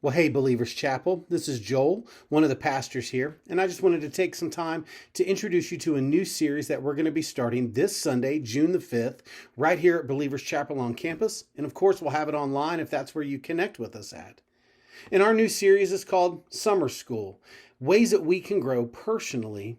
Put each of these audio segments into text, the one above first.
Well, hey, Believers Chapel, this is Joel, one of the pastors here, and I just wanted to take some time to introduce you to a new series that we're going to be starting this Sunday, June the 5th, right here at Believers Chapel on campus, and of course, we'll have it online if that's where you connect with us at. And our new series is called Summer School, Ways that we can grow personally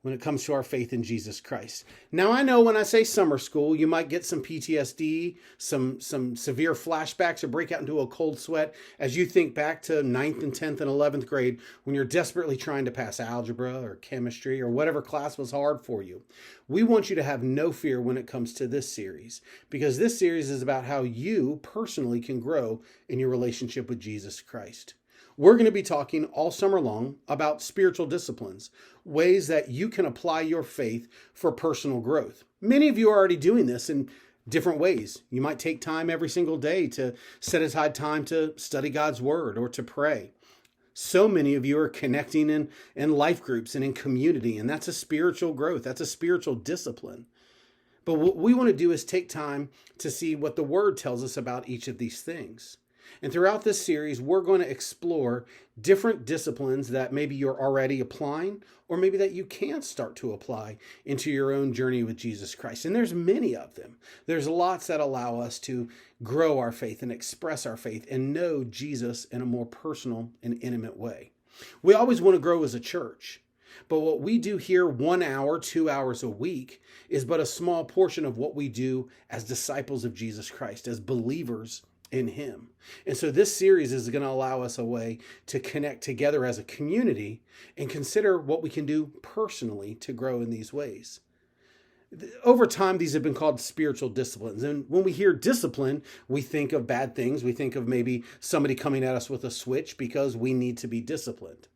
when it comes to our faith in Jesus Christ. Now, I know when I say summer school, you might get some PTSD, some severe flashbacks, or break out into a cold sweat as you think back to 9th and 10th and 11th grade when you're desperately trying to pass algebra or chemistry or whatever class was hard for you. We want you to have no fear when it comes to this series, because this series is about how you personally can grow in your relationship with Jesus Christ. We're going to be talking all summer long about spiritual disciplines, ways that you can apply your faith for personal growth. Many of you are already doing this in different ways. You might take time every single day to set aside time to study God's word or to pray. So many of you are connecting in life groups and in community, and that's a spiritual growth. That's a spiritual discipline. But what we want to do is take time to see what the word tells us about each of these things. And throughout this series, we're going to explore different disciplines that maybe you're already applying, or maybe that you can start to apply into your own journey with Jesus Christ. And there's many of them. There's lots that allow us to grow our faith and express our faith and know Jesus in a more personal and intimate way. We always want to grow as a church. But what we do here 1 hour, 2 hours a week is but a small portion of what we do as disciples of Jesus Christ, as believers in him. And so this series is going to allow us a way to connect together as a community and consider what we can do personally to grow in these ways. Over time, these have been called spiritual disciplines. And when we hear discipline, we think of bad things. We think of maybe somebody coming at us with a switch because we need to be disciplined.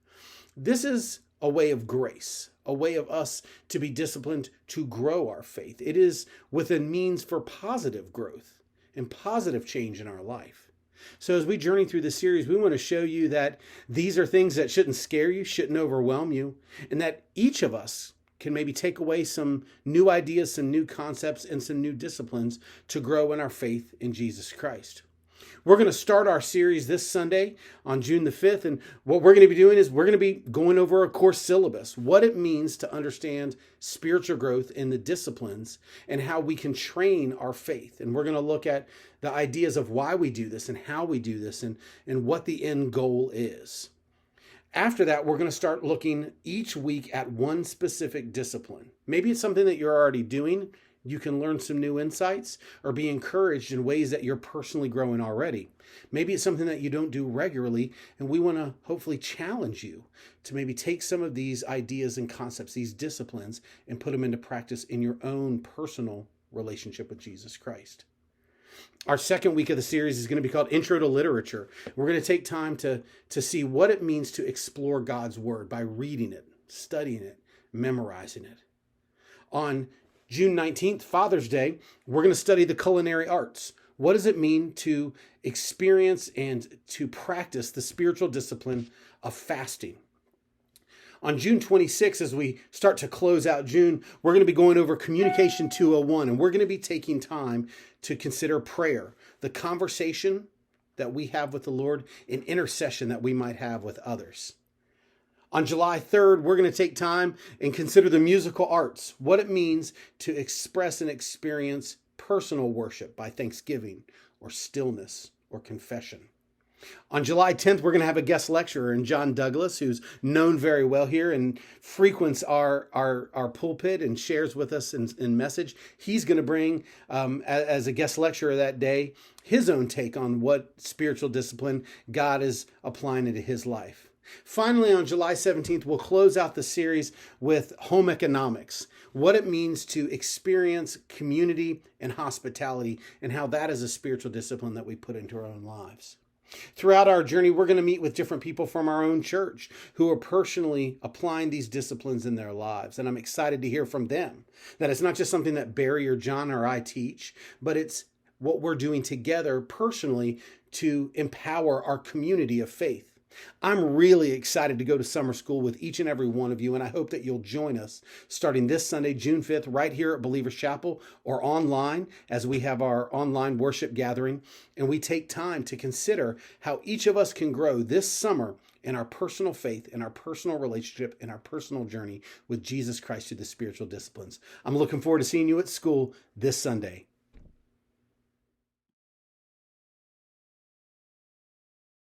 This is a way of grace, a way of us to be disciplined to grow our faith. It is with a means for positive growth and positive change in our life. So as we journey through this series, we want to show you that these are things that shouldn't scare you, shouldn't overwhelm you, and that each of us can maybe take away some new ideas, some new concepts, and some new disciplines to grow in our faith in Jesus Christ. We're going to start our series this Sunday on June the 5th. And what we're going to be doing is we're going to be going over a course syllabus, what it means to understand spiritual growth in the disciplines and how we can train our faith. And we're going to look at the ideas of why we do this and how we do this and what the end goal is. After that, we're going to start looking each week at one specific discipline. Maybe it's something that you're already doing. You can learn some new insights or be encouraged in ways that you're personally growing already. Maybe it's something that you don't do regularly, and we want to hopefully challenge you to maybe take some of these ideas and concepts, these disciplines, and put them into practice in your own personal relationship with Jesus Christ. Our second week of the series is going to be called Intro to Literature. We're going to take time to see what it means to explore God's Word by reading it, studying it, memorizing it. On June 19th, Father's Day, we're going to study the culinary arts. What does it mean to experience and to practice the spiritual discipline of fasting? On June 26th, as we start to close out June, we're going to be going over Communication 201, and we're going to be taking time to consider prayer, the conversation that we have with the Lord, and intercession that we might have with others. On July 3rd, we're going to take time and consider the musical arts, what it means to express and experience personal worship by thanksgiving or stillness or confession. On July 10th, we're going to have a guest lecturer in John Douglas, who's known very well here and frequents our pulpit and shares with us in message. He's going to bring, as a guest lecturer that day, his own take on what spiritual discipline God is applying into his life. Finally, on July 17th, we'll close out the series with home economics, what it means to experience community and hospitality, and how that is a spiritual discipline that we put into our own lives. Throughout our journey, we're going to meet with different people from our own church who are personally applying these disciplines in their lives. And I'm excited to hear from them, that it's not just something that Barry or John or I teach, but it's what we're doing together personally to empower our community of faith. I'm really excited to go to summer school with each and every one of you, and I hope that you'll join us starting this Sunday, June 5th, right here at Believers Chapel or online as we have our online worship gathering, and we take time to consider how each of us can grow this summer in our personal faith, in our personal relationship, in our personal journey with Jesus Christ through the spiritual disciplines. I'm looking forward to seeing you at school this Sunday.